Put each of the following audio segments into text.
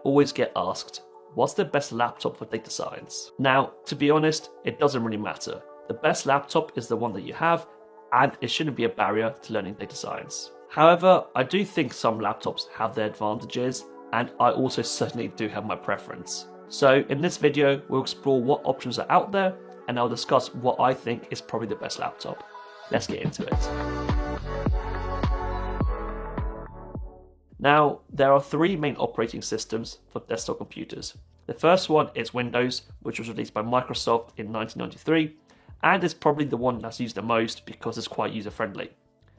always get asked, what's the best laptop for data science? Now, to be honest, it doesn't really matter. The best laptop is the one that you have, and it shouldn't be a barrier to learning data science. However, I do think some laptops have their advantages, and I also certainly do have my preference. So in this video, we'll explore what options are out there, and I'll discuss what I think is probably the best laptop. Let's get into it. Now, there are three main operating systems for desktop computers. The first one is Windows, which was released by Microsoft in 1993, and is probably the one that's used the most because it's quite user-friendly.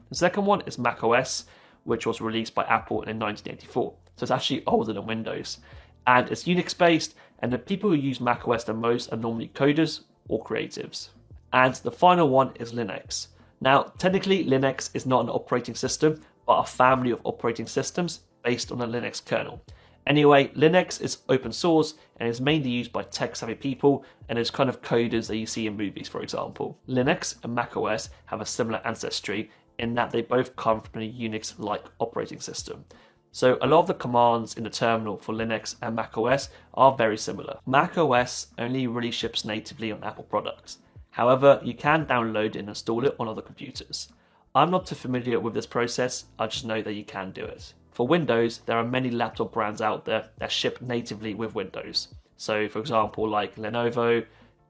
The second one is macOS, which was released by Apple in 1984, so it's actually older than Windows. And it's Unix-based, and the people who use macOS the most are normally coders or creatives. And the final one is Linux. Now, technically, Linux is not an operating system, but a family of operating systems based on a Linux kernel. Anyway, Linux is open source and is mainly used by tech-savvy people and is kind of coders that you see in movies, for example. Linux and macOS have a similar ancestry in that they both come from a Unix-like operating system. So a lot of the commands in the terminal for Linux and macOS are very similar. macOS only really ships natively on Apple products. However, you can download and install it on other computers. I'm not too familiar with this process, I just know that you can do it. For Windows, there are many laptop brands out there that ship natively with Windows. So for example, like Lenovo,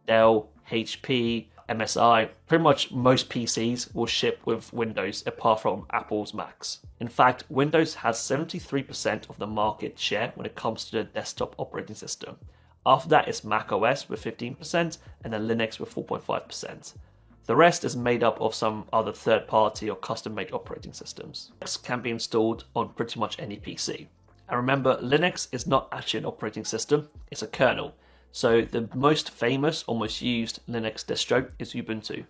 Dell, HP, MSI, pretty much most PCs will ship with Windows apart from Apple's Macs. In fact, Windows has 73% of the market share when it comes to the desktop operating system. After that is macOS with 15% and then Linux with 4.5%. The rest is made up of some other third-party or custom-made operating systems. Linux can be installed on pretty much any PC. And remember, Linux is not actually an operating system, it's a kernel. So the most famous or most used Linux distro is Ubuntu.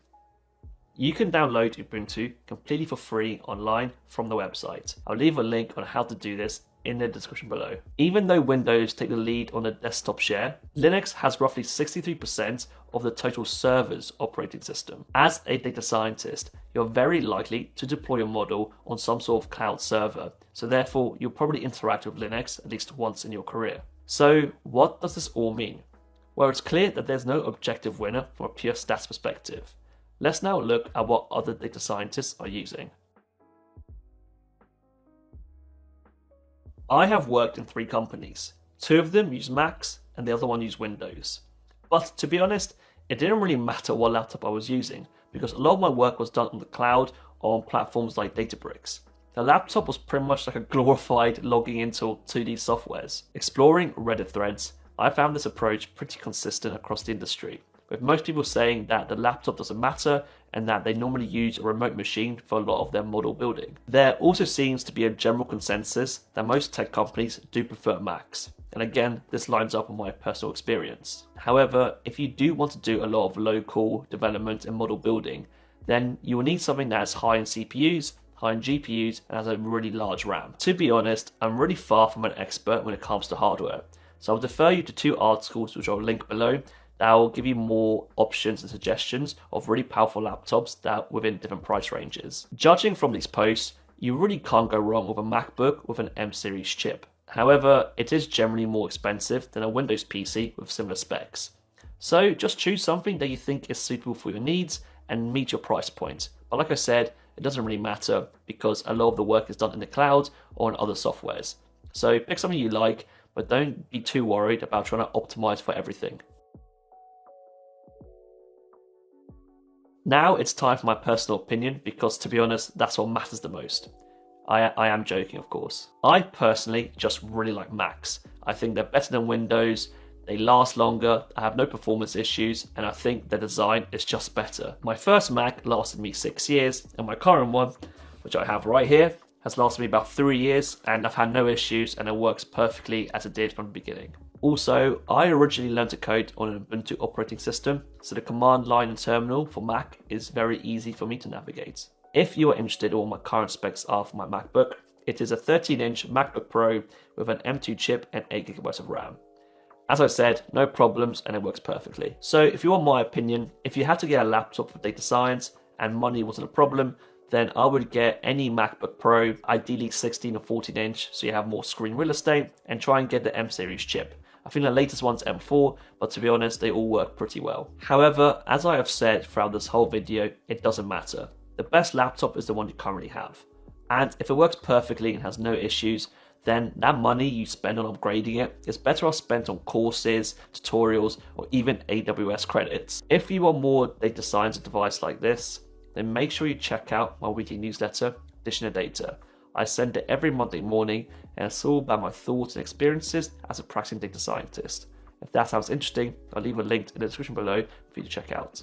You can download Ubuntu completely for free online from the website. I'll leave a link on how to do this in the description below. Even though Windows take the lead on the desktop share, Linux has roughly 63% of the total server's operating system. As a data scientist, you're very likely to deploy a model on some sort of cloud server, so therefore you'll probably interact with Linux at least once in your career. So what does this all mean? Well, it's clear that there's no objective winner from a pure stats perspective. Let's now look at what other data scientists are using. I have worked in 3 companies. 2 of them use Macs and the other one use Windows. But to be honest, it didn't really matter what laptop I was using because a lot of my work was done on the cloud or on platforms like Databricks. The laptop was pretty much like a glorified logging into 2D softwares. Exploring Reddit threads, I found this approach pretty consistent across the industry, with most people saying that the laptop doesn't matter and that they normally use a remote machine for a lot of their model building. There also seems to be a general consensus that most tech companies do prefer Macs, and again, this lines up with my personal experience. However, if you do want to do a lot of local development and model building, then you will need something that is high in CPUs, high in GPUs, and has a really large RAM. To be honest, I'm really far from an expert when it comes to hardware, so I'll defer you to 2 articles which I'll link below that will give you more options and suggestions of really powerful laptops that are within different price ranges. Judging from these posts, you really can't go wrong with a MacBook with an M series chip. However, it is generally more expensive than a Windows PC with similar specs. So just choose something that you think is suitable for your needs and meet your price point. But like I said, it doesn't really matter because a lot of the work is done in the cloud or in other softwares. So pick something you like, but don't be too worried about trying to optimize for everything. Now it's time for my personal opinion because, to be honest, that's what matters the most. I am joking, of course. I personally just really like Macs. I think they're better than Windows, they last longer, I have no performance issues, and I think the design is just better. My first Mac lasted me 6 years, and my current one, which I have right here, has lasted me about 3 years, and I've had no issues, and it works perfectly as it did from the beginning. Also, I originally learned to code on an Ubuntu operating system, so the command line and terminal for Mac is very easy for me to navigate. If you are interested in what my current specs are for my MacBook, it is a 13-inch MacBook Pro with an M2 chip and 8GB of RAM. As I said, no problems and it works perfectly. So if you want my opinion, if you had to get a laptop for data science and money wasn't a problem, then I would get any MacBook Pro, ideally 16 or 14 inch, so you have more screen real estate, and try and get the M series chip. I think the latest one's M4, but to be honest, they all work pretty well. However, as I have said throughout this whole video, it doesn't matter. The best laptop is the one you currently have. And if it works perfectly and has no issues, then that money you spend on upgrading it is better off spent on courses, tutorials, or even AWS credits. If you want more data science advice like this, then make sure you check out my weekly newsletter, Dishing the Data. I send it every Monday morning, and it's all about my thoughts and experiences as a practicing data scientist. If that sounds interesting, I'll leave a link in the description below for you to check out.